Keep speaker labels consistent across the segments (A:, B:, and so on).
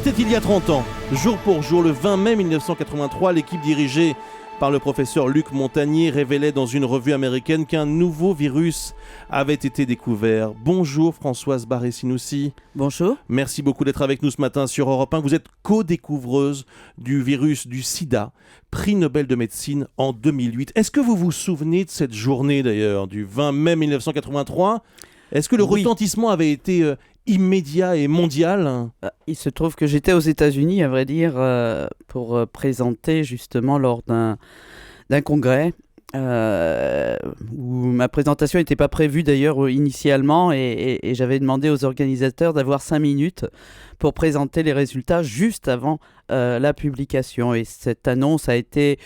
A: C'était il y a 30 ans, jour pour jour, le 20 mai 1983, l'équipe dirigée par le professeur Luc Montagnier révélait dans une revue américaine qu'un nouveau virus avait été découvert. Bonjour Françoise Barré-Sinoussi.
B: Bonjour.
A: Merci beaucoup d'être avec nous ce matin sur Europe 1. Vous êtes co-découvreuse du virus du sida, prix Nobel de médecine en 2008. Est-ce que vous vous souvenez de cette journée d'ailleurs, du 20 mai 1983 ? Est-ce que le retentissement avait été immédiat et mondial ?
B: Il se trouve que j'étais aux États-Unis, à vrai dire, pour présenter justement lors d'un congrès où ma présentation n'était pas prévue d'ailleurs initialement et j'avais demandé aux organisateurs d'avoir 5 minutes pour présenter les résultats juste avant la publication. Et cette annonce a été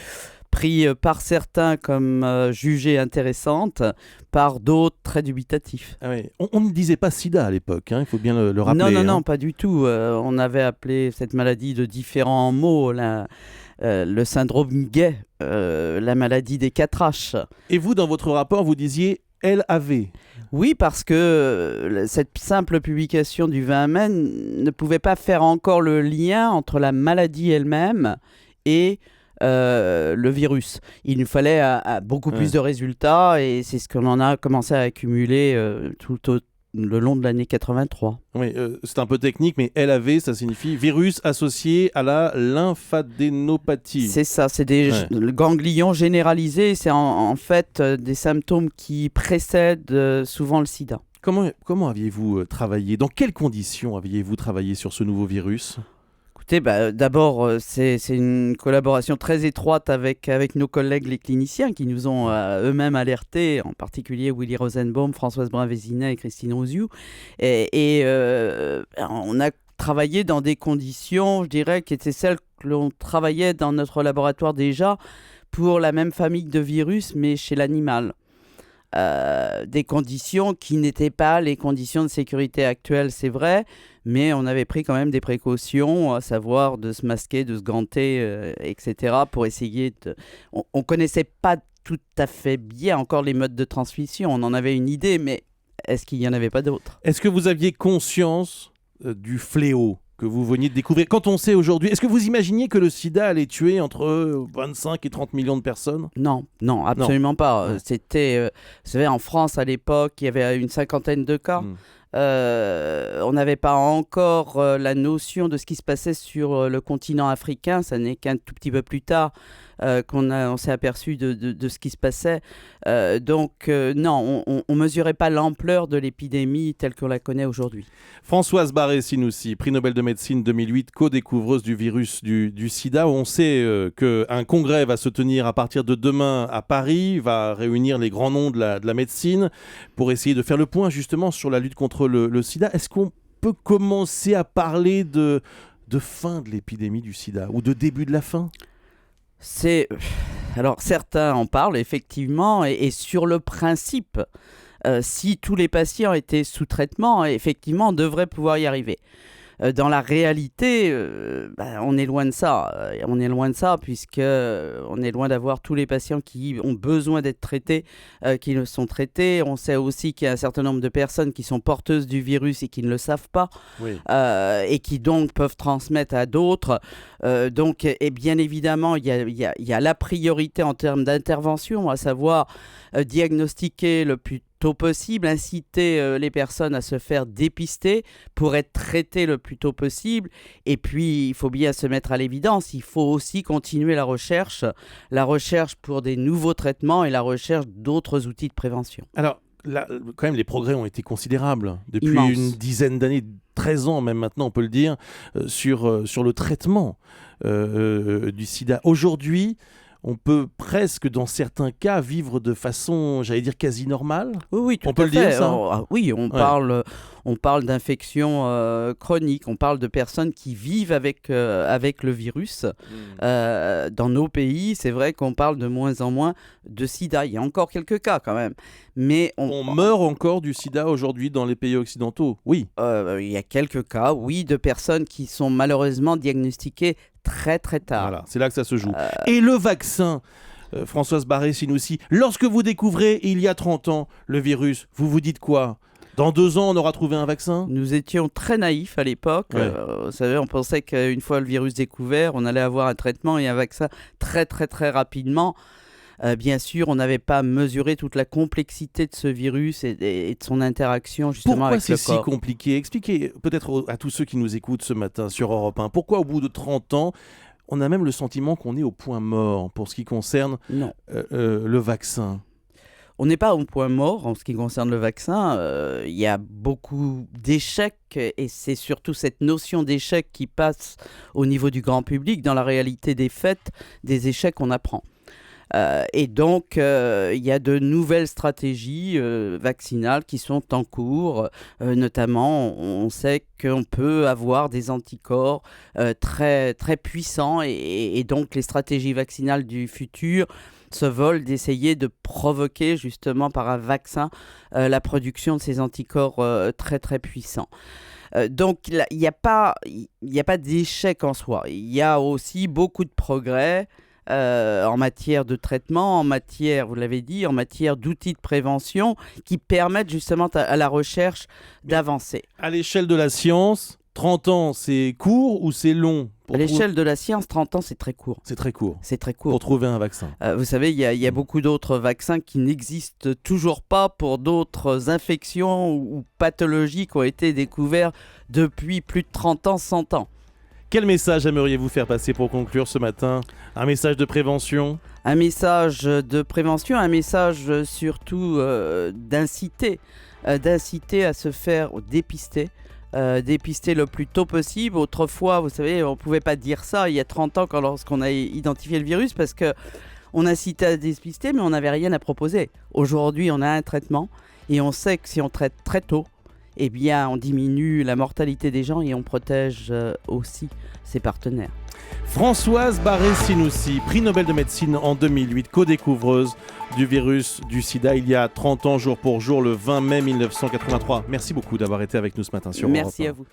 B: pris par certains comme jugée intéressante, par d'autres très dubitatifs.
A: Ah oui. On ne disait pas sida à l'époque, il faut bien le rappeler.
B: Non, pas du tout. On avait appelé cette maladie de différents mots, le syndrome gay, la maladie des 4H.
A: Et vous, dans votre rapport, vous disiez LAV.
B: Oui, parce que cette simple publication du 20 mai ne pouvait pas faire encore le lien entre la maladie elle-même et le virus. Il nous fallait beaucoup plus de résultats et c'est ce qu'on en a commencé à accumuler le long de l'année 83.
A: Oui, c'est un peu technique, mais LAV, ça signifie virus associé à la lymphadénopathie.
B: C'est ça, c'est des ganglions généralisés. C'est en fait des symptômes qui précèdent souvent le sida.
A: Comment aviez-vous travaillé ? Dans quelles conditions aviez-vous travaillé sur ce nouveau virus ?
B: D'abord, c'est une collaboration très étroite avec nos collègues les cliniciens qui nous ont eux-mêmes alertés, en particulier Willy Rosenbaum, Françoise Brun-Vézina et Christine Rouziou. Et on a travaillé dans des conditions, je dirais, qui étaient celles que l'on travaillait dans notre laboratoire déjà pour la même famille de virus, mais chez l'animal. Des conditions qui n'étaient pas les conditions de sécurité actuelles, c'est vrai, mais on avait pris quand même des précautions, à savoir de se masquer, de se ganter, etc. pour essayer de... On ne connaissait pas tout à fait bien encore les modes de transmission, on en avait une idée, mais est-ce qu'il n'y en avait pas d'autres ?
A: Est-ce que vous aviez conscience du fléau que vous veniez de découvrir ? Quand on sait aujourd'hui, est-ce que vous imaginiez que le sida allait tuer entre 25 et 30 millions de personnes ?
B: Non, absolument pas. C'était, vous savez, en France à l'époque, il y avait une 50aine de cas. On n'avait pas encore la notion de ce qui se passait sur le continent africain. Ça n'est qu'un tout petit peu plus tard qu'on s'est aperçu de ce qui se passait. Non, on ne mesurait pas l'ampleur de l'épidémie telle qu'on la connaît aujourd'hui.
A: Françoise Barré-Sinoussi, prix Nobel de médecine 2008, co-découvreuse du virus du sida. On sait qu'un congrès va se tenir à partir de demain à Paris, va réunir les grands noms de la médecine pour essayer de faire le point justement sur la lutte contre le sida. Est-ce qu'on peut commencer à parler de fin de l'épidémie du sida ou de début de la fin ?
B: Alors certains en parlent effectivement et sur le principe, si tous les patients étaient sous traitement, effectivement on devrait pouvoir y arriver. Dans la réalité, on est loin de ça. On est loin de ça puisque on est loin d'avoir tous les patients qui ont besoin d'être traités, qui le sont traités. On sait aussi qu'il y a un certain nombre de personnes qui sont porteuses du virus et qui ne le savent pas, et qui donc peuvent transmettre à d'autres. Et bien évidemment, il y a la priorité en termes d'intervention, à savoir diagnostiquer le plus tôt possible, inciter les personnes à se faire dépister pour être traitées le plus tôt possible. Et puis, il faut bien se mettre à l'évidence, il faut aussi continuer la recherche pour des nouveaux traitements et la recherche d'autres outils de prévention.
A: Alors, là, quand même, les progrès ont été considérables depuis
B: Immense.
A: Une dizaine d'années, 13 ans même maintenant, on peut le dire, sur le traitement du sida. Aujourd'hui, on peut presque, dans certains cas, vivre de façon, j'allais dire, quasi normale.
B: Oui, tout
A: on peut
B: à
A: le
B: fait.
A: dire, ça.
B: Oui, on parle d'infections chroniques, on parle de personnes qui vivent avec le virus. Dans nos pays, c'est vrai qu'on parle de moins en moins de sida. Il y a encore quelques cas quand même. Mais
A: on meurt encore du sida aujourd'hui dans les pays occidentaux, oui.
B: Il y a quelques cas, oui, de personnes qui sont malheureusement diagnostiquées très très tard.
A: Voilà, c'est là que ça se joue. Et le vaccin, Françoise Barré-Sinoussi, lorsque vous découvrez il y a 30 ans le virus, vous vous dites quoi ? Dans 2 ans, on aura trouvé un vaccin?
B: Nous étions très naïfs à l'époque.
A: Ouais.
B: Vous savez, on pensait qu'une fois le virus découvert, on allait avoir un traitement et un vaccin très très très rapidement. Bien sûr, on n'avait pas mesuré toute la complexité de ce virus et de son interaction justement
A: Pourquoi
B: avec
A: c'est
B: le
A: si
B: corps.
A: compliqué? Expliquez peut-être à tous ceux qui nous écoutent ce matin sur Europe 1, pourquoi au bout de 30 ans, on a même le sentiment qu'on est au point mort pour ce qui concerne
B: Non.
A: le vaccin?
B: On n'est pas au point mort en ce qui concerne le vaccin. Il y a beaucoup d'échecs et c'est surtout cette notion d'échec qui passe au niveau du grand public. Dans la réalité des faits, des échecs, on apprend. Et donc, il y a de nouvelles stratégies vaccinales qui sont en cours. Notamment, on sait qu'on peut avoir des anticorps très, très puissants et donc les stratégies vaccinales du futur se veulent d'essayer de provoquer justement par un vaccin la production de ces anticorps très, très puissants. Donc, il n'y a pas d'échec en soi. Il y a aussi beaucoup de progrès en matière de traitement, en matière, vous l'avez dit, en matière d'outils de prévention qui permettent justement à la recherche d'avancer.
A: À l'échelle de la science, 30 ans, c'est court ou c'est long?
B: À l'échelle de la science, 30 ans, c'est très court.
A: C'est très court.
B: C'est très court.
A: Pour trouver un vaccin.
B: Vous savez, il y a beaucoup d'autres vaccins qui n'existent toujours pas pour d'autres infections ou pathologies qui ont été découvertes depuis plus de 30 ans, 100 ans.
A: Quel message aimeriez-vous faire passer pour conclure ce matin? Un message de prévention?
B: Un message de prévention, un message surtout d'inciter à se faire dépister. Dépister le plus tôt possible. Autrefois, vous savez, on ne pouvait pas dire ça il y a 30 ans lorsqu'on a identifié le virus parce qu'on incitait à dépister mais on n'avait rien à proposer. Aujourd'hui, on a un traitement et on sait que si on traite très tôt, eh bien, on diminue la mortalité des gens et on protège aussi ses partenaires.
A: Françoise Barré-Sinoussi, prix Nobel de médecine en 2008, co-découvreuse du virus du sida il y a 30 ans jour pour jour, le 20 mai 1983. Merci beaucoup d'avoir été avec nous ce matin sur Europe 1.
B: Merci à vous.